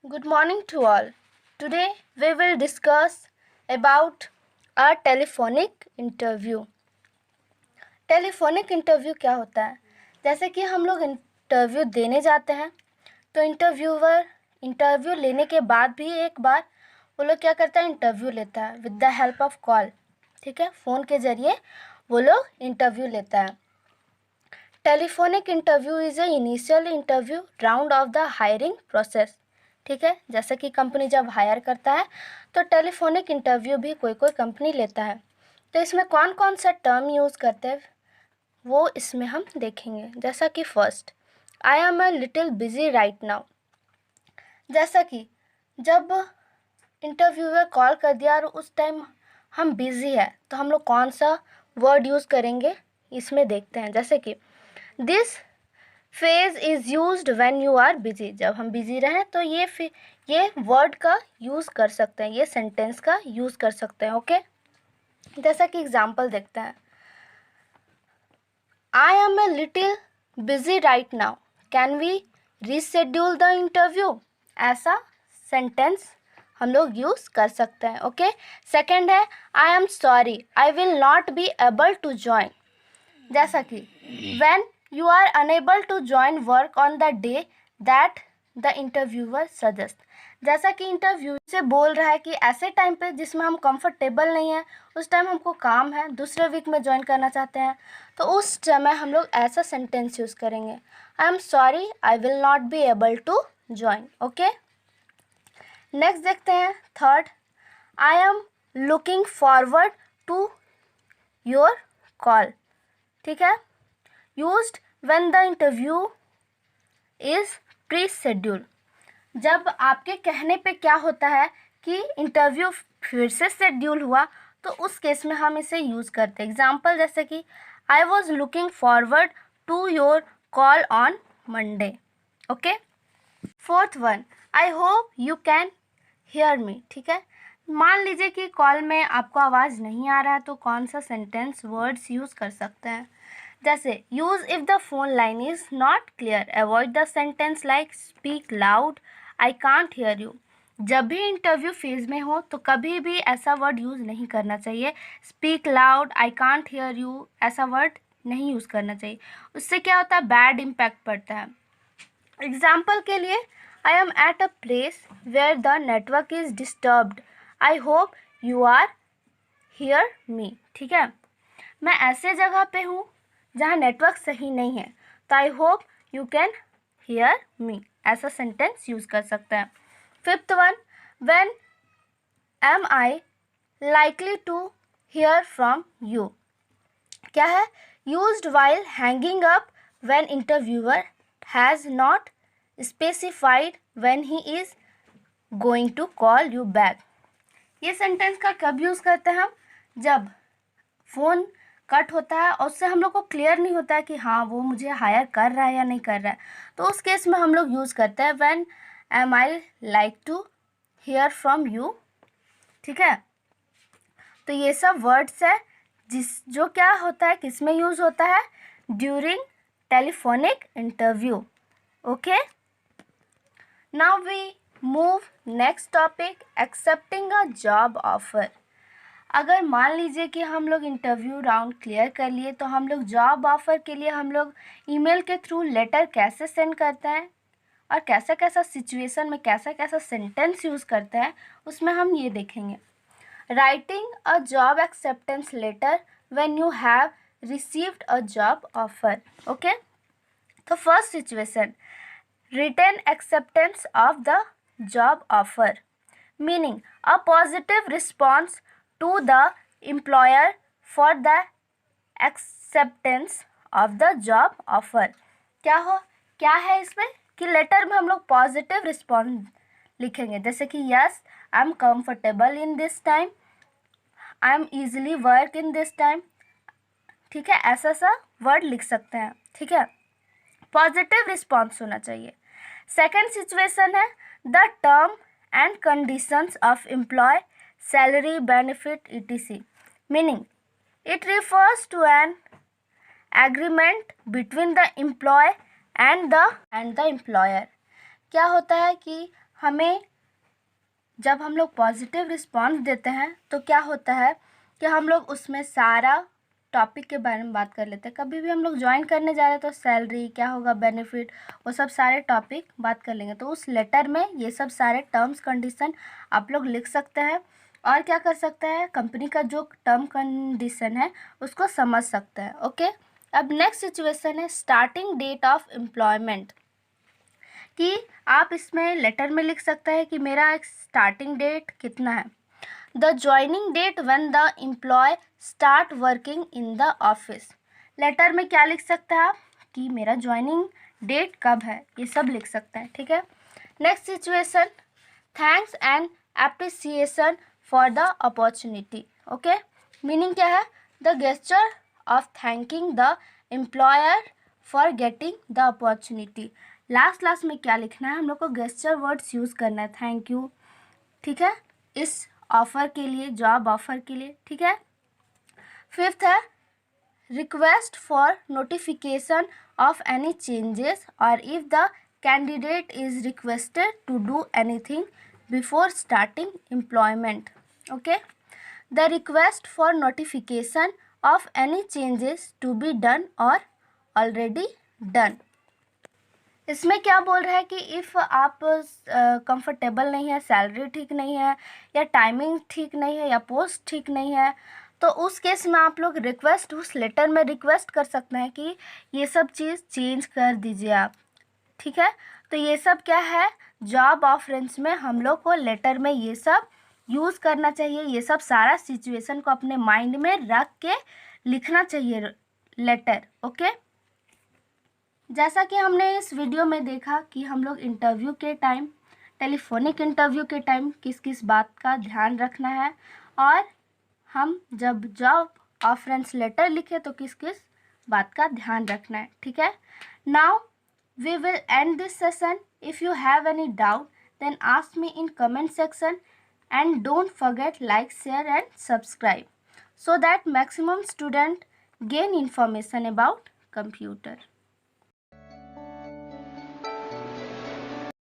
Good morning to all. Today we will discuss about a telephonic interview. Telephonic interview क्या होता है? जैसे कि हम लोग इंटरव्यू देने जाते हैं तो इंटरव्यूअर इंटरव्यू लेने के बाद भी एक बार वो लोग क्या करता है, इंटरव्यू लेता है with the help of call. ठीक है, फ़ोन के ज़रिए वो लोग इंटरव्यू लेता है. Telephonic interview is a initial interview round of the hiring process. ठीक है, जैसे कि कंपनी जब हायर करता है तो टेलीफोनिक इंटरव्यू भी कोई कोई कंपनी लेता है. तो इसमें कौन कौन सा टर्म यूज़ करते हैं वो इसमें हम देखेंगे. जैसा कि first, I am a little busy right now. जैसा कि जब इंटरव्यूअर कॉल कर दिया और उस टाइम हम बिज़ी है तो हम लोग कौन सा वर्ड यूज़ करेंगे इसमें देखते हैं. जैसे कि this phase is used when you are busy. जब हम बिजी रहें तो ये वर्ड का यूज़ कर सकते हैं, ये सेंटेंस का यूज़ कर सकते हैं. ओके, जैसा कि एग्जांपल देखते हैं. I am a little busy right now, can we reschedule the interview. ऐसा सेंटेंस हम लोग यूज़ कर सकते हैं. ओके, सेकेंड है I am sorry I will not be able to join. जैसा कि when you are unable to join work on the day that the interviewer suggests. जैसा कि इंटरव्यू से बोल रहा है कि ऐसे टाइम पे जिसमें हम कंफर्टेबल नहीं है, उस टाइम हमको काम है, दूसरे वीक में ज्वाइन करना चाहते हैं, तो उस समय हम लोग ऐसा सेंटेंस यूज़ करेंगे, I am sorry I will not be able to join. Okay, next देखते हैं. Third, I am looking forward to your call. ठीक है, used when the interview is pre-scheduled. जब आपके कहने पे क्या होता है कि इंटरव्यू फिर से शेड्यूल हुआ तो उस केस में हम इसे यूज़ करते हैं. एग्जाम्पल जैसे कि I was looking forward to your call on Monday. Okay, fourth one, I hope you can hear me. ठीक है, मान लीजिए कि कॉल में आपको आवाज़ नहीं आ रहा है तो कौन सा सेंटेंस वर्ड्स यूज़ कर सकते हैं. जैसे use if the phone line is not clear. Avoid the sentence like speak loud, I can't hear you. जब भी इंटरव्यू फेज में हो तो कभी भी ऐसा वर्ड यूज़ नहीं करना चाहिए. Speak loud, I can't hear you, ऐसा वर्ड नहीं यूज़ करना चाहिए. उससे क्या होता है, बैड इम्पैक्ट पड़ता है. एग्जाम्पल के लिए, I am at a place where the network is disturbed, I hope you are hear me. ठीक है, मैं ऐसे जगह पे हूँ जहाँ नेटवर्क सही नहीं है, तो I hope you can hear me, ऐसा सेंटेंस यूज़ कर सकते हैं. Fifth one, when am I likely to hear from you. क्या है, used while hanging up when interviewer has not specified when he is going to call you back. ये sentence का कब use करते हैं हम, जब फ़ोन कट होता है और उससे हम लोग को क्लियर नहीं होता है कि हाँ वो मुझे हायर कर रहा है या नहीं कर रहा है, तो उस केस में हम लोग यूज़ करते हैं when am I like to hear from you. ठीक है, तो ये सब वर्ड्स है जो क्या होता है, किस में यूज़ होता है, during telephonic interview. Okay, now we move next topic, accepting a job offer. अगर मान लीजिए कि हम लोग इंटरव्यू राउंड क्लियर कर लिए तो हम लोग जॉब ऑफ़र के लिए हम लोग ईमेल के थ्रू लेटर कैसे सेंड करते हैं और कैसा कैसा सिचुएशन में कैसा कैसा सेंटेंस यूज़ करते हैं उसमें हम ये देखेंगे. Writing a job acceptance letter when you have received a job offer. Okay, तो first situation, written acceptance of the job offer, meaning a positive response to the employer for the acceptance of the job offer. क्या है इसमें कि letter में हम लोग positive response लिखेंगे, जैसे कि yes I am comfortable in this time, I am easily work in this time. ठीक है, ऐसा सा वर्ड लिख सकते हैं. ठीक है, पॉजिटिव रिस्पॉन्स होना चाहिए. सेकेंड सिचुएशन है the term and conditions of employ, salary, benefit, etc. Meaning, it refers to an agreement between the employee and the employer. क्या होता है कि हमें जब हम लोग पॉजिटिव रिस्पॉन्स देते हैं तो क्या होता है कि हम लोग उसमें सारा टॉपिक के बारे में बात कर लेते हैं। कभी भी हम लोग ज्वाइन करने जा रहे हैं तो सैलरी क्या होगा, बेनिफिट, वो सब सारे टॉपिक बात कर लेंगे। तो उस लेटर में ये सब सारे टर्म्स कंडीशन आप लोग लिख सकते हैं और क्या कर सकते हैं, कंपनी का जो टर्म कंडीशन है उसको समझ सकते हैं। ओके, अब नेक्स्ट सिचुएशन है स्टार्टिंग डेट ऑफ एम्प्लॉयमेंट, कि आप इसमें लेटर में लिख सकते हैं कि मेरा एक स्टार्टिंग डेट कितना है। The joining date when the employ start working in the office. Letter में क्या लिख सकते हैं आप कि मेरा ज्वाइनिंग डेट कब है, ये सब लिख सकते हैं। ठीक है, next situation, thanks and appreciation for the opportunity. Okay, meaning क्या है, the gesture of thanking the employer for getting the opportunity. Last में क्या लिखना है, हम लोग को गेस्चर वर्ड्स यूज़ करना है, थैंक यू, ठीक है, इस ऑफ़र के लिए, जॉब ऑफ़र के लिए। ठीक है, फिफ्थ है request for notification of any changes और if the candidate is requested to do anything before starting employment. Okay, the request for notification of any changes to be done और already done. इसमें क्या बोल रहा है कि if आप comfortable नहीं है, सैलरी ठीक नहीं है या टाइमिंग ठीक नहीं है या पोस्ट ठीक नहीं है, तो उस केस में आप लोग रिक्वेस्ट, उस लेटर में रिक्वेस्ट कर सकते हैं कि ये सब चीज़ चेंज कर दीजिए आप। ठीक है, तो ये सब क्या है, जॉब ऑफरेंस में हम लोग को लेटर में ये सब यूज़ करना चाहिए। ये सब सारा सिचुएशन को अपने माइंड में रख के लिखना चाहिए लेटर। ओके, जैसा कि हमने इस वीडियो में देखा कि हम लोग इंटरव्यू के टाइम, टेलीफोनिक इंटरव्यू के टाइम किस किस बात का ध्यान रखना है, और हम जब जॉब ऑफरेंस लेटर लिखे तो किस किस बात का ध्यान रखना है। ठीक है, now we will end this session. If you have any doubt then ask me in comment section and don't forget like, share and subscribe so that maximum student gain information about computer.